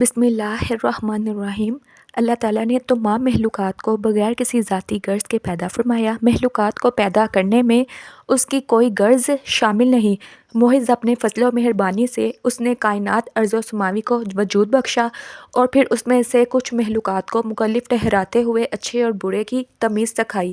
بسم اللہ الرحمن الرحیم۔ اللہ تعالیٰ نے تمام مخلوقات کو بغیر کسی ذاتی غرض کے پیدا فرمایا۔ مخلوقات کو پیدا کرنے میں اس کی کوئی غرض شامل نہیں، محض اپنے فضل و مہربانی سے اس نے کائنات ارض و سماوی کو وجود بخشا اور پھر اس میں سے کچھ مخلوقات کو مکلف ٹھہراتے ہوئے اچھے اور برے کی تمیز سکھائی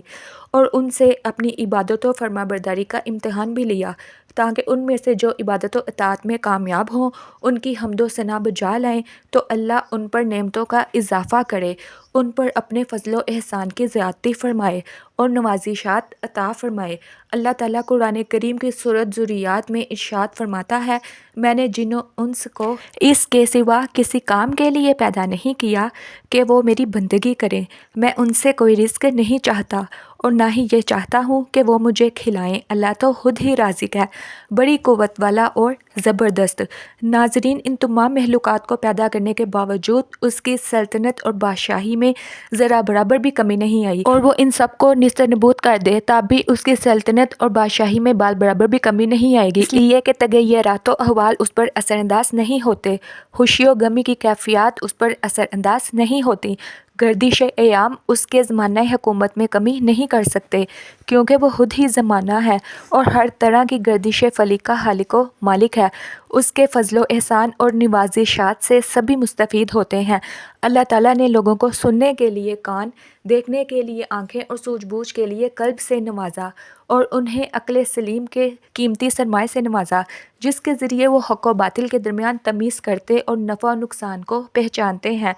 اور ان سے اپنی عبادت و فرما برداری کا امتحان بھی لیا، تاکہ ان میں سے جو عبادت و اطاعت میں کامیاب ہوں، ان کی حمد و ثنا بجا لائیں تو اللہ ان پر نعمتوں کا اضافہ کرے، ان پر اپنے فضل و احسان کی زیادتی فرمائے اور نوازشات عطا فرمائے۔ اللہ تعالیٰ قرآن کریم کی سورۃ ذریات میں ارشاد فرماتا ہے، میں نے جن و انس کو اس کے سوا کسی کام کے لیے پیدا نہیں کیا کہ وہ میری بندگی کریں۔ میں ان سے کوئی رزق نہیں چاہتا اور نہ ہی یہ چاہتا ہوں کہ وہ مجھے کھلائیں۔ اللہ تو خود ہی رازق ہے، بڑی قوت والا اور زبردست۔ ناظرین، ان تمام مخلوقات کو پیدا کرنے کے باوجود اس کی سلطنت اور بادشاہی میں ذرا برابر بھی کمی نہیں آئی، اور وہ ان سب کو نیست و نابود کر دے تب بھی اس کی سلطنت اور بادشاہی میں بال برابر بھی کمی نہیں آئے گی، اس لیے کہ تغیرات و احوال اس پر اثر انداز نہیں ہوتے، خوشی و غمی کی کیفیات اس پر اثر انداز نہیں ہوتی، گردش ایام اس کے زمانہ حکومت میں کمی نہیں کر سکتے، کیونکہ وہ خود ہی زمانہ ہے اور ہر طرح کی گردش فلک کا خالق و مالک ہے۔ اس کے فضل و احسان اور نوازشات سے سبھی مستفید ہوتے ہیں۔ اللہ تعالیٰ نے لوگوں کو سننے کے لیے کان، دیکھنے کے لیے آنکھیں اور سوجھ بوجھ کے لیے قلب سے نوازا اور انہیں عقل سلیم کے قیمتی سرمائے سے نوازا، جس کے ذریعے وہ حق و باطل کے درمیان تمیز کرتے اور نفع و نقصان کو پہچانتے ہیں۔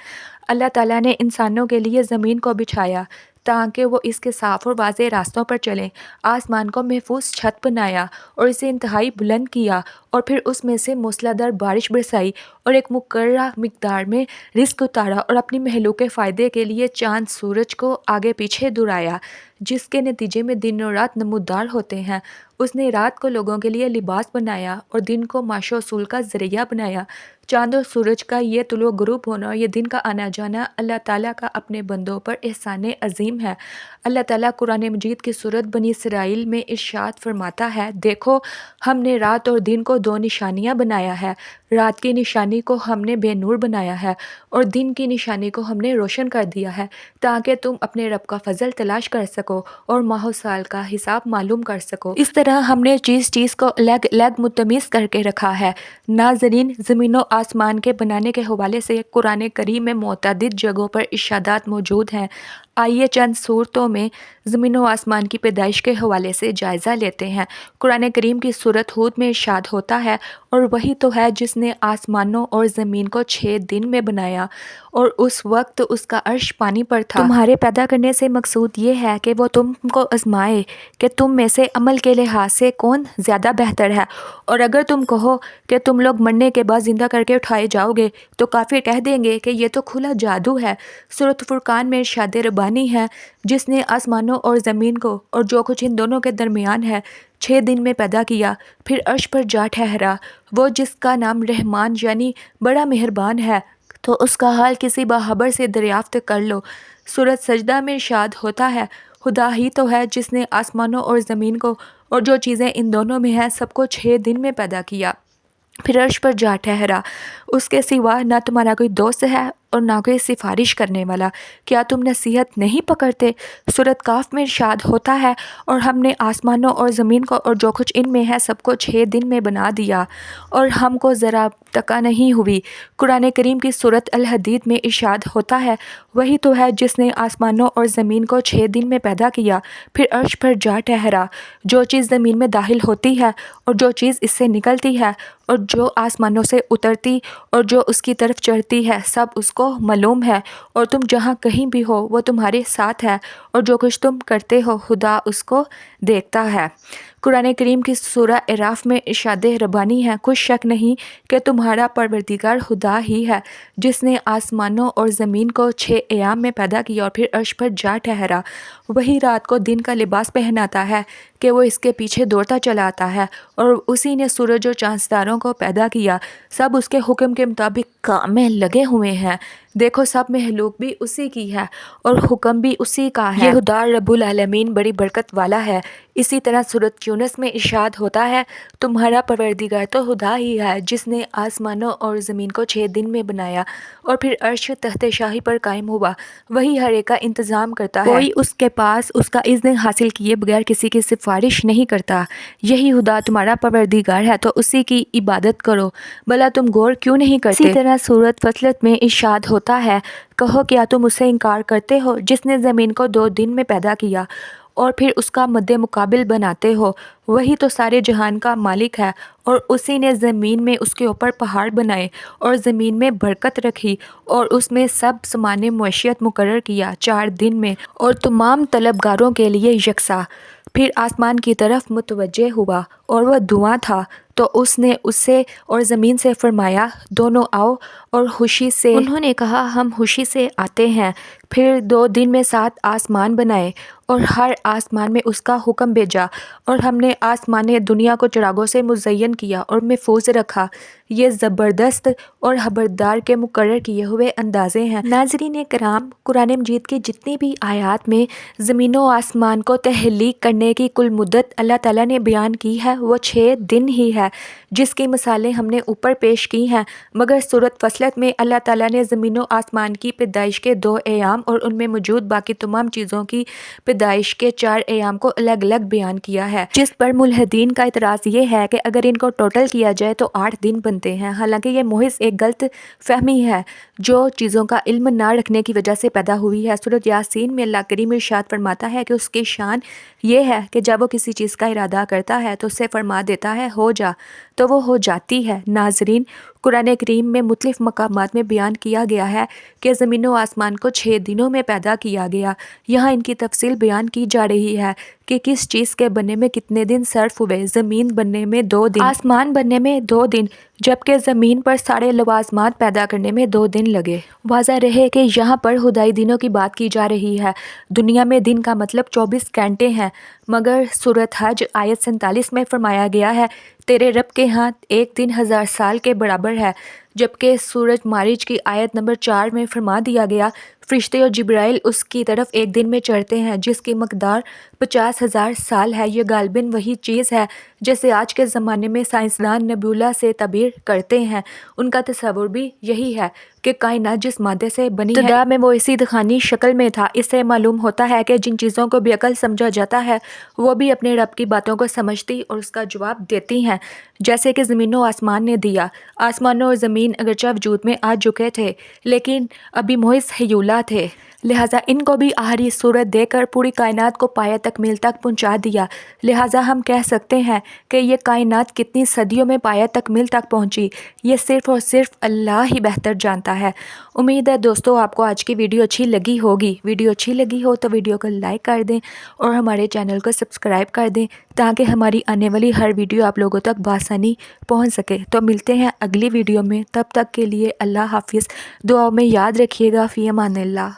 اللہ تعالیٰ نے انسانوں کے لیے زمین کو بچھایا تاکہ وہ اس کے صاف اور واضح راستوں پر چلیں، آسمان کو محفوظ چھت بنایا اور اسے انتہائی بلند کیا، اور پھر اس میں سے موسلا دھار بارش برسائی اور ایک مقررہ مقدار میں رزق اتارا اور اپنی مخلوق کے فائدے کے لیے چاند سورج کو آگے پیچھے دھرایا، جس کے نتیجے میں دن اور رات نمودار ہوتے ہیں۔ اس نے رات کو لوگوں کے لیے لباس بنایا اور دن کو معاش و اصول کا ذریعہ بنایا۔ چاند اور سورج کا یہ طلوع غروب ہونا اور یہ دن کا آنا جانا اللہ تعالیٰ کا اپنے بندوں پر احسان عظیم ہے۔ اللہ تعالیٰ قرآن مجید کی سورۃ بنی اسرائیل میں ارشاد فرماتا ہے، دیکھو ہم نے رات اور دن کو دو نشانیاں بنایا ہے، رات کی نشانی کو ہم نے بے نور بنایا ہے اور دن کی نشانی کو ہم نے روشن کر دیا ہے، تاکہ تم اپنے رب کا فضل تلاش کر سکو اور ماہ و سال کا حساب معلوم کر سکو۔ اس طرح ہم نے چیز کو الگ الگ متمیز کر کے رکھا ہے۔ ناظرین، زمین و آسمان کے بنانے کے حوالے سے قرآن کریم میں متعدد جگہوں پر ارشادات موجود ہیں۔ آئیے چند صورتوں میں زمین و آسمان کی پیدائش کے حوالے سے جائزہ لیتے ہیں۔ قرآن کریم کی سورۃ ہود میں ارشاد ہوتا ہے، اور وہی تو ہے جس نے آسمانوں اور زمین کو 6 دن میں بنایا اور اس وقت اس کا عرش پانی پر تھا۔ تمہارے پیدا کرنے سے مقصود یہ ہے کہ وہ تم کو آزمائے کہ تم میں سے عمل کے لحاظ سے کون زیادہ بہتر ہے، اور اگر تم کہو کہ تم لوگ مرنے کے بعد زندہ کر کے اٹھائے جاؤ گے تو کافر کہہ دیں گے کہ یہ تو کھلا جادو ہے۔ سورۃ فرقان میں ارشاد ربانی ہے، جس نے آسمانوں اور زمین کو اور جو کچھ ان دونوں کے درمیان ہے 6 دن میں پیدا کیا، پھر عرش پر جا ٹھہرا۔ وہ جس کا نام رحمان یعنی بڑا مہربان ہے، تو اس کا حال کسی باخبر سے دریافت کر لو۔ سورۃ سجدہ میں ارشاد ہوتا ہے، خدا ہی تو ہے جس نے آسمانوں اور زمین کو اور جو چیزیں ان دونوں میں ہیں سب کو 6 دن میں پیدا کیا، پھر عرش پر جا ٹھہرا۔ اس کے سوا نہ تمہارا کوئی دوست ہے اور نہ کوئی سفارش کرنے والا، کیا تم نصیحت نہیں پکڑتے؟ سورۃ کاف میں ارشاد ہوتا ہے، اور ہم نے آسمانوں اور زمین کو اور جو کچھ ان میں ہے سب کو 6 دن میں بنا دیا اور ہم کو ذرا تکا نہیں ہوئی۔ قرآن کریم کی سورۃ الحدید میں ارشاد ہوتا ہے، وہی تو ہے جس نے آسمانوں اور زمین کو 6 دن میں پیدا کیا، پھر عرش پر جا ٹھہرا۔ جو چیز زمین میں داخل ہوتی ہے اور جو چیز اس سے نکلتی ہے اور جو آسمانوں سے اترتی اور جو اس کی طرف چڑھتی ہے، سب اس کو معلوم ہے، اور تم جہاں کہیں بھی ہو وہ تمہارے ساتھ ہے، اور جو کچھ تم کرتے ہو خدا اس کو دیکھتا ہے۔ قرآن کریم کی سورہ اعراف میں ارشاد ربانی ہے، کچھ شک نہیں کہ تمہارا پروردگار خدا ہی ہے جس نے آسمانوں اور زمین کو 6 ایام میں پیدا کیا اور پھر عرش پر جا ٹھہرا۔ وہی رات کو دن کا لباس پہناتا ہے کہ وہ اس کے پیچھے دوڑتا چلا آتا ہے، اور اسی نے سورج اور چاند ستاروں کو پیدا کیا، سب اس کے حکم کے مطابق کام میں لگے ہوئے ہیں۔ دیکھو سب مخلوق بھی اسی کی ہے اور حکم بھی اسی کا ہے۔ یہ خدا رب العالمین بڑی برکت والا ہے۔ اسی طرح سورۃ یونس میں ارشاد ہوتا ہے، تمہارا پروردگار تو خدا ہی ہے جس نے آسمانوں اور زمین کو 6 دن میں بنایا اور پھر عرش تحت شاہی پر قائم ہوا، وہی ہر ایک کا انتظام کرتا ہے، کوئی اس کے پاس اس کا اذن حاصل کیے بغیر کسی کی سفارش نہیں کرتا۔ یہی خدا تمہارا پروردگار ہے تو اسی کی عبادت کرو، بھلا تم غور کیوں نہیں کرتے؟ اسی طرح سورۃ فصلت میں ارشاد ہوتا ہے، کہو کیا تم اس سے انکار کرتے ہو جس نے زمین کو 2 دن میں پیدا کیا اور پھر اس کا مد مقابل بناتے ہو؟ وہی تو سارے جہان کا مالک ہے، اور اسی نے زمین میں اس کے اوپر پہاڑ بنائے اور زمین میں برکت رکھی اور اس میں سب سامان معیشت مقرر کیا 4 دن میں، اور تمام طلبگاروں کے لیے یکساں۔ پھر آسمان کی طرف متوجہ ہوا اور وہ دھواں تھا، تو اس نے اس سے اور زمین سے فرمایا، دونوں آؤ، اور خوشی سے انہوں نے کہا، ہم خوشی سے آتے ہیں۔ پھر 2 دن میں 7 آسمان بنائے اور ہر آسمان میں اس کا حکم بھیجا، اور ہم نے آسمان دنیا کو چراغوں سے مزین کیا اور محفوظ رکھا۔ یہ زبردست اور خبردار کے مقرر کیے ہوئے اندازے ہیں۔ ناظرین کرام، قرآن مجید کی جتنی بھی آیات میں زمین و آسمان کو تخلیق کرنے کی کل مدت اللہ تعالیٰ نے بیان کی ہے وہ 6 دن ہی ہے، جس کی مثالیں ہم نے اوپر پیش کی ہیں، مگر سورۃ فصلت میں اللہ تعالیٰ نے زمین و آسمان کی پیدائش کے 2 ایام اور ان میں موجود باقی تمام چیزوں کی پیدائش کے 4 ایام کو الگ الگ بیان کیا ہے، جس پر ملحدین کا اعتراض یہ ہے کہ اگر ان کو ٹوٹل کیا جائے تو 8 دن بنتے ہیں، حالانکہ یہ محض ایک غلط فہمی ہے جو چیزوں کا علم نہ رکھنے کی وجہ سے پیدا ہوئی ہے۔ سورۃ یاسین میں اللہ کریم ارشاد فرماتا ہے کہ اس کی شان یہ ہے کہ جب وہ کسی چیز کا ارادہ کرتا ہے تو اسے فرما دیتا ہے ہو جا، تو وہ ہو جاتی ہے۔ ناظرین، قرآن کریم میں مختلف مقامات میں بیان کیا گیا ہے کہ زمین و آسمان کو 6 دنوں میں پیدا کیا گیا۔ یہاں ان کی تفصیل بیان کی جا رہی ہے کہ کس چیز کے بننے میں کتنے دن صرف ہوئے۔ زمین بننے میں 2 دن، آسمان بننے میں 2 دن، جبکہ زمین پر سارے لوازمات پیدا کرنے میں 2 دن لگے۔ واضح رہے کہ یہاں پر خدائی دنوں کی بات کی جا رہی ہے۔ دنیا میں دن کا مطلب 24 گھنٹے ہیں، مگر سورۃ حج آیت 47 میں فرمایا گیا ہے، تیرے رب کے ہاں ایک دن 1000 سال کے برابر ہے، جبکہ سورۃ معارج کی آیت نمبر 4 میں فرما دیا گیا، فرشتے اور جبرائیل اس کی طرف ایک دن میں چڑھتے ہیں جس کی مقدار 50,000 سال ہے۔ یہ غالباً وہی چیز ہے جیسے آج کے زمانے میں سائنسدان نیبولا سے تعبیر کرتے ہیں، ان کا تصور بھی یہی ہے کہ کائنات جس مادے سے بنی ہے، ابتدا میں وہ اسی دخانی شکل میں تھا۔ اس سے معلوم ہوتا ہے کہ جن چیزوں کو بے عقل سمجھا جاتا ہے وہ بھی اپنے رب کی باتوں کو سمجھتی اور اس کا جواب دیتی ہیں، جیسے کہ زمین و آسمان نے دیا۔ آسمانوں اور زمین اگرچہ وجود میں آ چکے تھے لیکن ابھی محض حیولہ تھے، لہٰذا ان کو بھی آخری صورت دے کر پوری کائنات کو پایہ تکمیل تک پہنچا دیا۔ لہٰذا ہم کہہ سکتے ہیں کہ یہ کائنات کتنی صدیوں میں پایہ تکمیل تک پہنچی، یہ صرف اور صرف اللہ ہی بہتر جانتا ہے۔ امید ہے دوستو آپ کو آج کی ویڈیو اچھی لگی ہوگی۔ ویڈیو اچھی لگی ہو تو ویڈیو کو لائک کر دیں اور ہمارے چینل کو سبسکرائب کر دیں تاکہ ہماری آنے والی ہر ویڈیو آپ لوگوں تک بآسانی پہنچ سکے۔ تو ملتے ہیں اگلی ویڈیو میں، تب تک کے لیے اللہ حافظ۔ دعاؤں میں یاد رکھیے گا۔ فی امان اللہ۔